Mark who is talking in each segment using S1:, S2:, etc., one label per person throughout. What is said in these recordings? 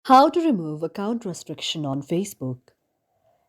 S1: How to remove account restriction on Facebook.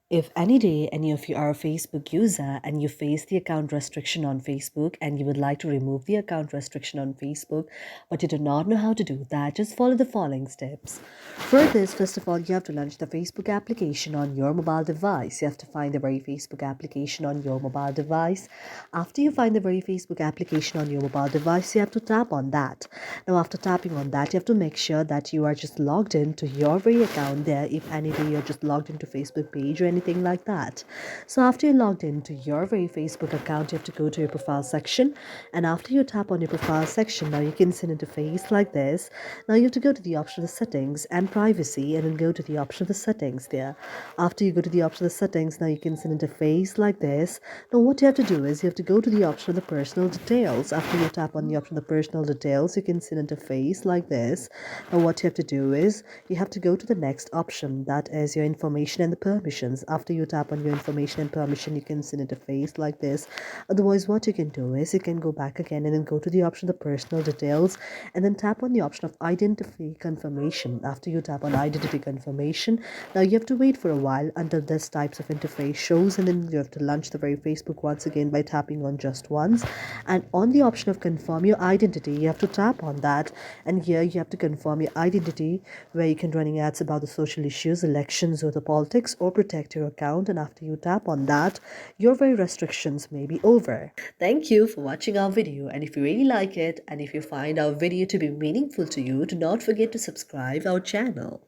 S1: If any day any of you are a Facebook user and you face the account restriction on Facebook and you would like to remove the account restriction on Facebook, but you do not know how to do that, just follow the following steps. For this, first of all, you have to launch the Facebook application on your mobile device. You have to find the very Facebook application on your mobile device. After you find the very Facebook application on your mobile device, you have to tap on that. Now, after tapping on that, you have to make sure that you are just logged in to your very account there. If any day you're just logged into Facebook page or anything like that. So after you're logged into your very Facebook account, you have to go to your profile section. And after you tap on your profile section, now you can see an interface like this. Now you have to go to the option of the settings and privacy and then go to the option of the settings there. After you go to the option of the settings, now you can see an interface like this. Now what you have to do is you have to go to the option of the personal details. After you tap on the option of the personal details, you can see an interface like this. Now what you have to do is you have to go to the next option, that is your information and the permissions. After you tap on your information and permission, you can see an interface like this. Otherwise, what you can do is you can go back again and then go to the option of the personal details and then tap on the option of identity confirmation. After you tap on identity confirmation, now you have to wait for a while until this types of interface shows, and then you have to launch the very Facebook once again by tapping on just once. And on the option of confirm your identity, you have to tap on that, and here you have to confirm your identity, where you can running ads about the social issues, elections, or the politics, or protect your account. And after you tap on that, your very restrictions may be over. Thank you for watching our video, and if you really like it and if you find our video to be meaningful to you, do not forget to subscribe our channel.